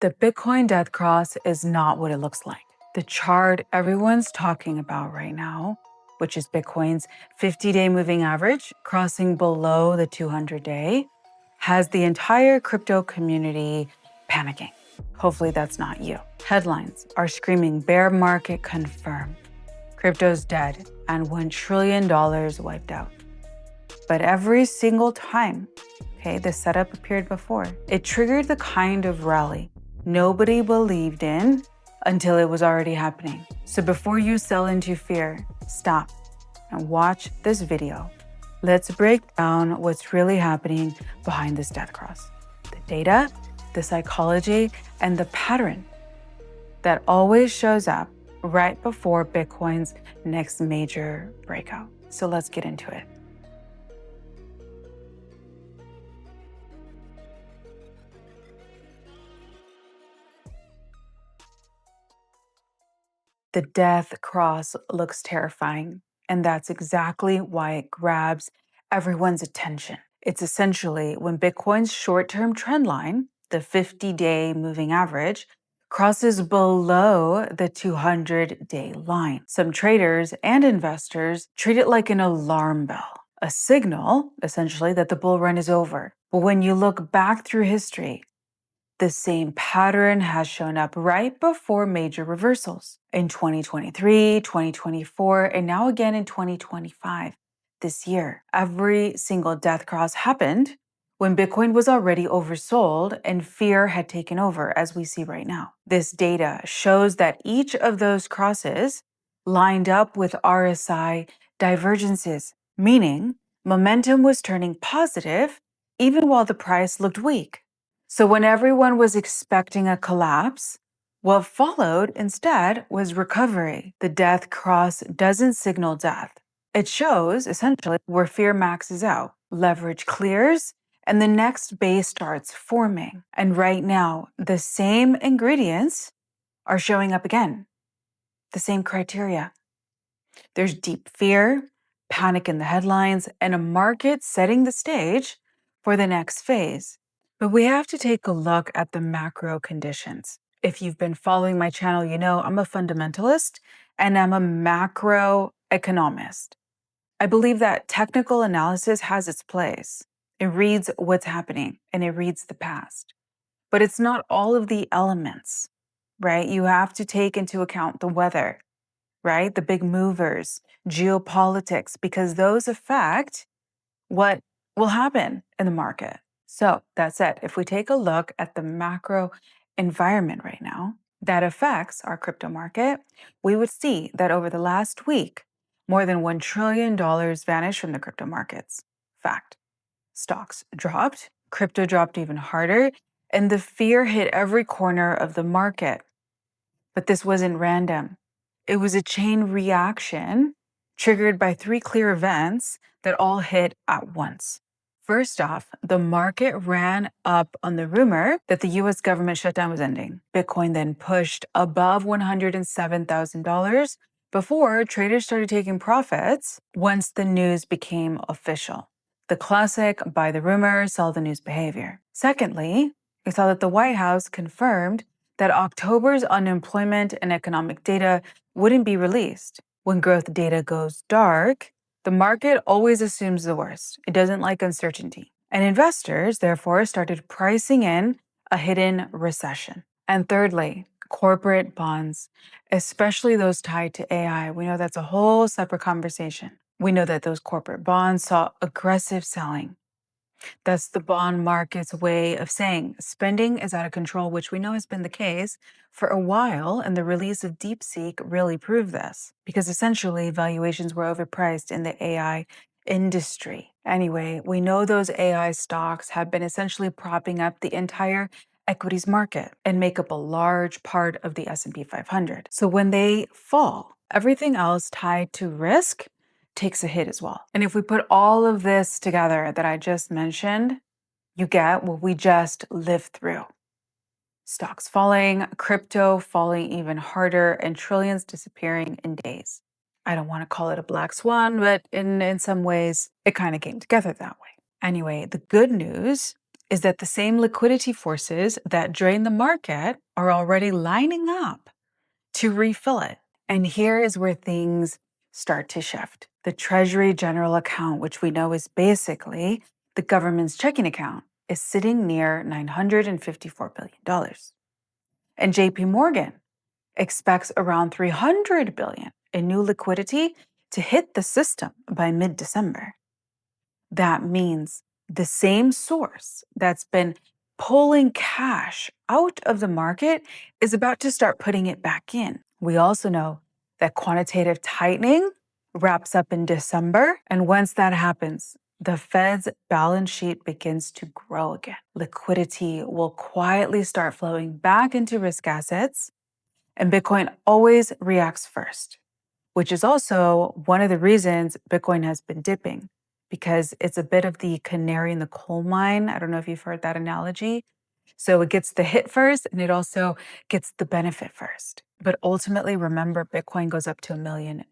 The Bitcoin death cross is not what it looks like. The chart everyone's talking about right now, which is Bitcoin's 50-day moving average crossing below the 200-day, has the entire crypto community panicking. Hopefully that's not you. Headlines are screaming bear market confirmed. Crypto's dead and $1 trillion wiped out. But every single time, this setup appeared before, it triggered the kind of rally nobody believed in until it was already happening. So before you sell into fear, stop and watch this video. Let's break down what's really happening behind this death cross. The data, the psychology, and the pattern that always shows up right before Bitcoin's next major breakout. So let's get into it. The death cross looks terrifying, and that's exactly why it grabs everyone's attention. It's essentially when Bitcoin's short-term trend line, the 50-day moving average, crosses below the 200-day line. Some traders and investors treat it like an alarm bell, a signal, essentially, that the bull run is over. But when you look back through history, the same pattern has shown up right before major reversals in 2023, 2024, and now again in 2025. This year, every single death cross happened when Bitcoin was already oversold and fear had taken over, as we see right now. This data shows that each of those crosses lined up with RSI divergences, meaning momentum was turning positive even while the price looked weak. So when everyone was expecting a collapse, what followed instead was recovery. The death cross doesn't signal death. It shows, essentially, where fear maxes out, leverage clears, and the next base starts forming. And right now, the same ingredients are showing up again, the same criteria. There's deep fear, panic in the headlines, and a market setting the stage for the next phase. But we have to take a look at the macro conditions. If you've been following my channel, you know I'm a fundamentalist and I'm a macroeconomist. I believe that technical analysis has its place. It reads what's happening and it reads the past. But it's not all of the elements, right? You have to take into account the weather, right? The big movers, geopolitics, because those affect what will happen in the market. So that said, if we take a look at the macro environment right now that affects our crypto market, we would see that over the last week, more than $1 trillion vanished from the crypto markets. Fact. Stocks dropped, crypto dropped even harder, and the fear hit every corner of the market. But this wasn't random. It was a chain reaction triggered by three clear events that all hit at once. First off, the market ran up on the rumor that the US government shutdown was ending. Bitcoin then pushed above $107,000 before traders started taking profits once the news became official. The classic buy the rumor, sell the news behavior. Secondly, we saw that the White House confirmed that October's unemployment and economic data wouldn't be released. When growth data goes dark, the market always assumes the worst. It doesn't like uncertainty. And investors, therefore, started pricing in a hidden recession. And thirdly, corporate bonds, especially those tied to AI. We know that's a whole separate conversation. We know that those corporate bonds saw aggressive selling. That's the bond market's way of saying spending is out of control, which we know has been the case for a while, and the release of DeepSeek really proved this, because essentially valuations were overpriced in the AI industry. Anyway, we know those AI stocks have been essentially propping up the entire equities market and make up a large part of the S&P 500. So when they fall, everything else tied to risk takes a hit as well. And if we put all of this together that I just mentioned, you get what we just lived through. Stocks falling, crypto falling even harder, and trillions disappearing in days. I don't want to call it a black swan, but in some ways, it kind of came together that way. Anyway, the good news is that the same liquidity forces that drain the market are already lining up to refill it. And here is where things start to shift. The Treasury General Account, which we know is basically the government's checking account, is sitting near $954 billion. And JP Morgan expects around $300 billion in new liquidity to hit the system by mid-December. That means the same source that's been pulling cash out of the market is about to start putting it back in. We also know that quantitative tightening wraps up in December. And once that happens, the Fed's balance sheet begins to grow again. Liquidity will quietly start flowing back into risk assets, and Bitcoin always reacts first, which is also one of the reasons Bitcoin has been dipping, because it's a bit of the canary in the coal mine. I don't know if you've heard that analogy. So it gets the hit first and it also gets the benefit first. But ultimately, remember, Bitcoin goes up to $1 million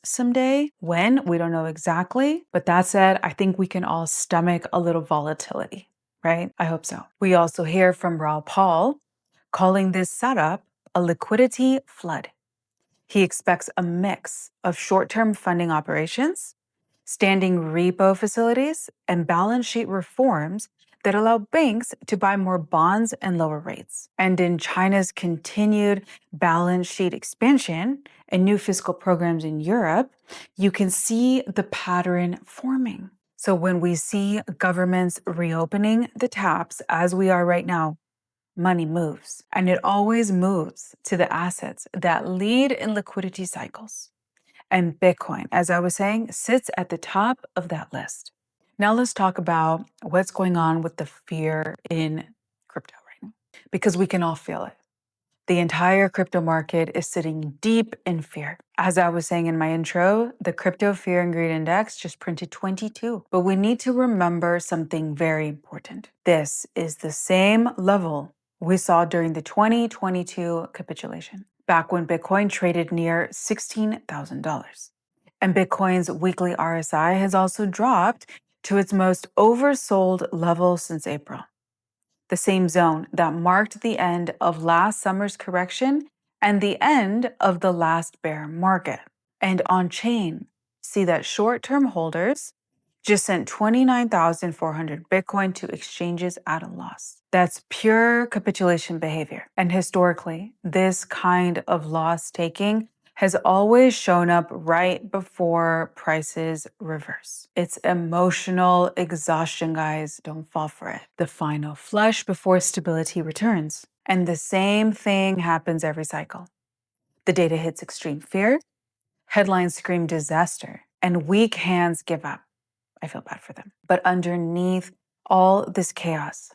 someday. When? We don't know exactly. But that said, I think we can all stomach a little volatility, right? I hope so. We also hear from Raoul Pal calling this setup a liquidity flood. He expects a mix of short-term funding operations, standing repo facilities, and balance sheet reforms that allow banks to buy more bonds and lower rates. And in China's continued balance sheet expansion and new fiscal programs in Europe, you can see the pattern forming. So when we see governments reopening the taps, as we are right now, money moves, and it always moves to the assets that lead in liquidity cycles. And Bitcoin, as I was saying, sits at the top of that list. Now let's talk about what's going on with the fear in crypto right now, because we can all feel it. The entire crypto market is sitting deep in fear. As I was saying in my intro, the crypto fear and greed index just printed 22. But we need to remember something very important. This is the same level we saw during the 2022 capitulation, back when Bitcoin traded near $16,000. And Bitcoin's weekly RSI has also dropped to its most oversold level since April, the same zone that marked the end of last summer's correction and the end of the last bear market. And on chain, see that short-term holders just sent 29,400 Bitcoin to exchanges at a loss. That's pure capitulation behavior. And historically, this kind of loss taking has always shown up right before prices reverse. It's emotional exhaustion, guys. Don't fall for it. The final flush before stability returns. And the same thing happens every cycle. The data hits extreme fear, headlines scream disaster, and weak hands give up. I feel bad for them. But underneath all this chaos,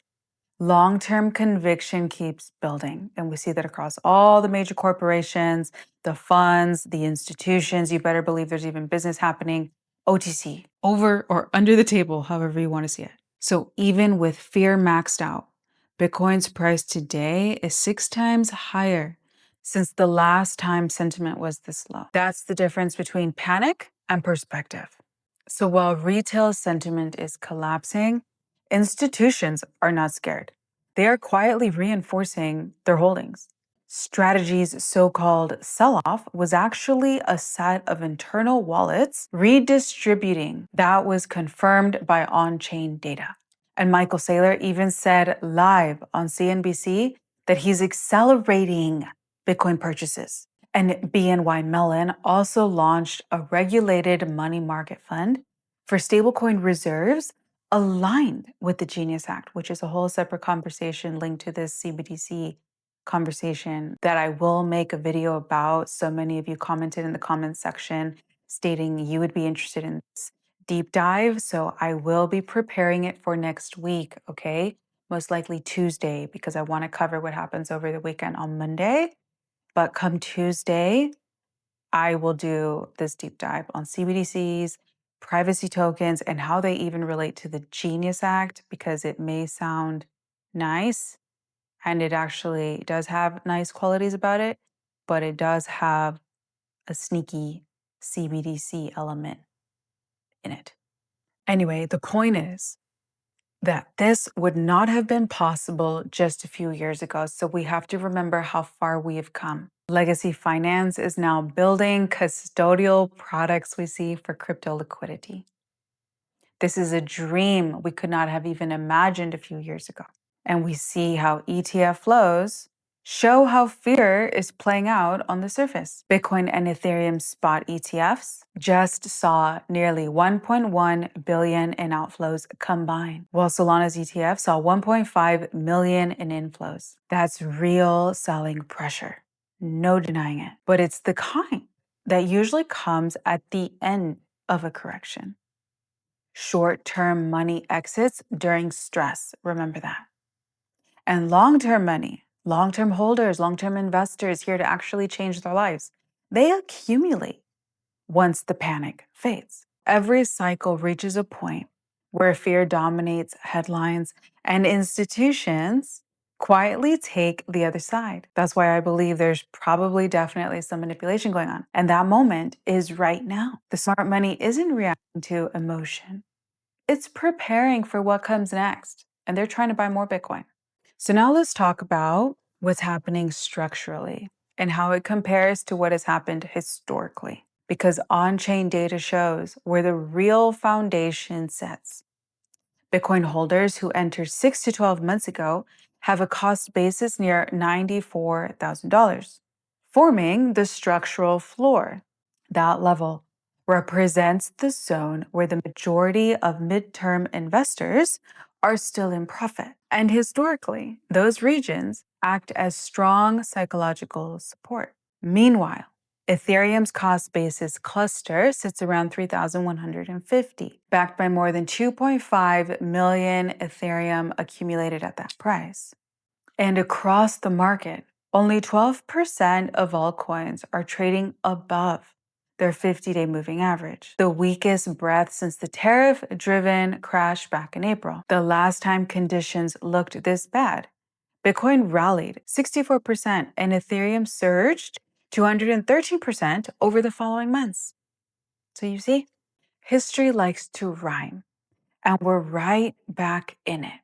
long-term conviction keeps building. And we see that across all the major corporations, the funds, the institutions. You better believe there's even business happening, OTC, over or under the table, however you want to see it. So even with fear maxed out, Bitcoin's price today is 6 times higher since the last time sentiment was this low. That's the difference between panic and perspective. So while retail sentiment is collapsing, institutions are not scared. They are quietly reinforcing their holdings. Strategy's so-called sell-off was actually a set of internal wallets redistributing that was confirmed by on-chain data. And Michael Saylor even said live on CNBC that he's accelerating Bitcoin purchases. And BNY Mellon also launched a regulated money market fund for stablecoin reserves aligned with the Genius Act, which is a whole separate conversation linked to this CBDC conversation that I will make a video about. So many of you commented in the comments section stating you would be interested in this deep dive. So I will be preparing it for next week, okay? Most likely Tuesday, because I want to cover what happens over the weekend on Monday. But come Tuesday, I will do this deep dive on CBDCs, privacy tokens, and how they even relate to the Genius Act, because it may sound nice, and it actually does have nice qualities about it, but it does have a sneaky CBDC element in it. Anyway, the point is, that this would not have been possible just a few years ago. So we have to remember how far we have come. Legacy finance is now building custodial products we see for crypto liquidity. This is a dream we could not have even imagined a few years ago. And we see how ETF flows show how fear is playing out on the surface. Bitcoin and Ethereum spot ETFs just saw nearly 1.1 billion in outflows combined, while Solana's ETF saw 1.5 million in inflows. That's real selling pressure. No denying it. But it's the kind that usually comes at the end of a correction. Short-term money exits during stress. Remember that. And long-term money, long-term holders, long-term investors here to actually change their lives, they accumulate once the panic fades. Every cycle reaches a point where fear dominates headlines and institutions quietly take the other side. That's why I believe there's probably definitely some manipulation going on. And that moment is right now. The smart money isn't reacting to emotion. It's preparing for what comes next. And they're trying to buy more Bitcoin. So now let's talk about what's happening structurally and how it compares to what has happened historically. Because on-chain data shows where the real foundation sits. Bitcoin holders who entered 6 to 12 months ago have a cost basis near $94,000, forming the structural floor. That level represents the zone where the majority of midterm investors are still in profit. And historically, those regions act as strong psychological support. Meanwhile, Ethereum's cost basis cluster sits around 3,150, backed by more than 2.5 million Ethereum accumulated at that price. And across the market, only 12% of altcoins are trading above their 50-day moving average, the weakest breath since the tariff-driven crash back in April. The last time conditions looked this bad, Bitcoin rallied 64% and Ethereum surged 213% over the following months. So you see, history likes to rhyme, and we're right back in it.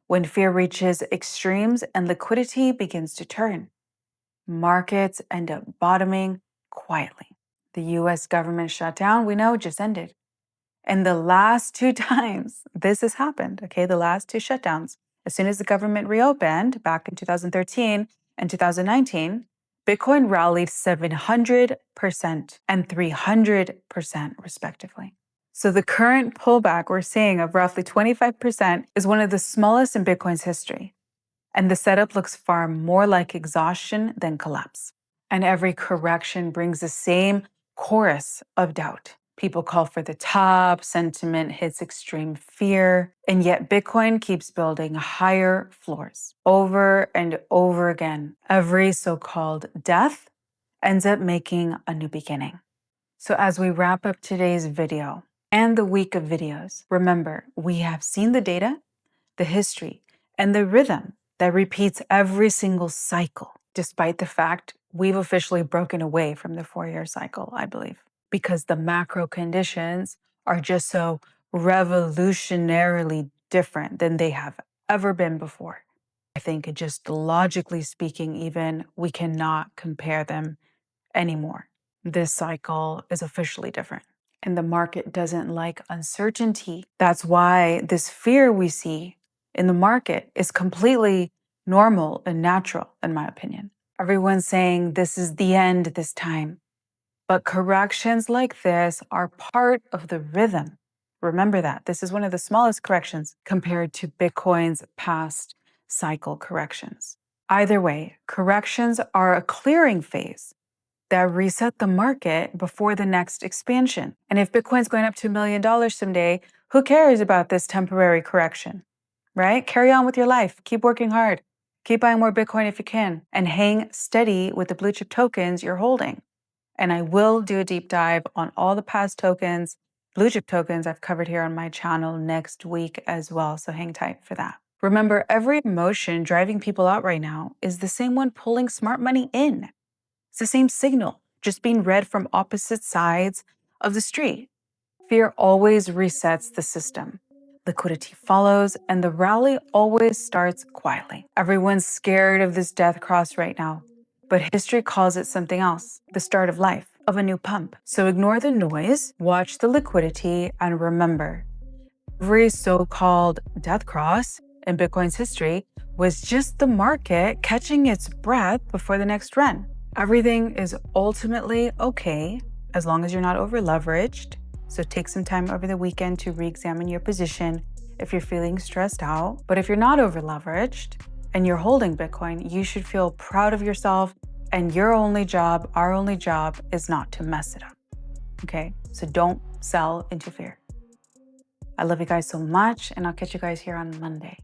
When fear reaches extremes and liquidity begins to turn, markets end up bottoming quietly. The US government shutdown, we know, just ended. And the last two times this has happened, the last two shutdowns, as soon as the government reopened back in 2013 and 2019, Bitcoin rallied 700% and 300% respectively. So the current pullback we're seeing of roughly 25% is one of the smallest in Bitcoin's history. And the setup looks far more like exhaustion than collapse. And every correction brings the same chorus of doubt. People call for the top, sentiment hits extreme fear, and yet Bitcoin keeps building higher floors over and over again. Every so-called death ends up making a new beginning. So as we wrap up today's video and the week of videos, remember, we have seen the data, the history, and the rhythm that repeats every single cycle, despite the fact we've officially broken away from the 4-year cycle, I believe, because the macro conditions are just so revolutionarily different than they have ever been before. I think just logically speaking, even, we cannot compare them anymore. This cycle is officially different. And the market doesn't like uncertainty. That's why this fear we see in the market is completely normal and natural, in my opinion. Everyone's saying this is the end this time. But corrections like this are part of the rhythm. Remember that. This is one of the smallest corrections compared to Bitcoin's past cycle corrections. Either way, corrections are a clearing phase that reset the market before the next expansion. And if Bitcoin's going up to $1 million someday, who cares about this temporary correction, right? Carry on with your life. Keep working hard. Keep buying more Bitcoin if you can, and hang steady with the blue chip tokens you're holding. And I will do a deep dive on all the past tokens, blue chip tokens I've covered here on my channel next week as well. So hang tight for that. Remember, every emotion driving people out right now is the same one pulling smart money in. It's the same signal, just being read from opposite sides of the street. Fear always resets the system. liquidity follows, and the rally always starts quietly. Everyone's scared of this death cross right now, but history calls it something else, the start of life, of a new pump. So ignore the noise, watch the liquidity, and remember, every so-called death cross in Bitcoin's history was just the market catching its breath before the next run. Everything is ultimately okay as long as you're not over leveraged. So take some time over the weekend to re-examine your position if you're feeling stressed out. But if you're not over leveraged and you're holding Bitcoin, you should feel proud of yourself, and your only job, our only job, is not to mess it up. Okay? So don't sell into fear. I love you guys so much, and I'll catch you guys here on Monday.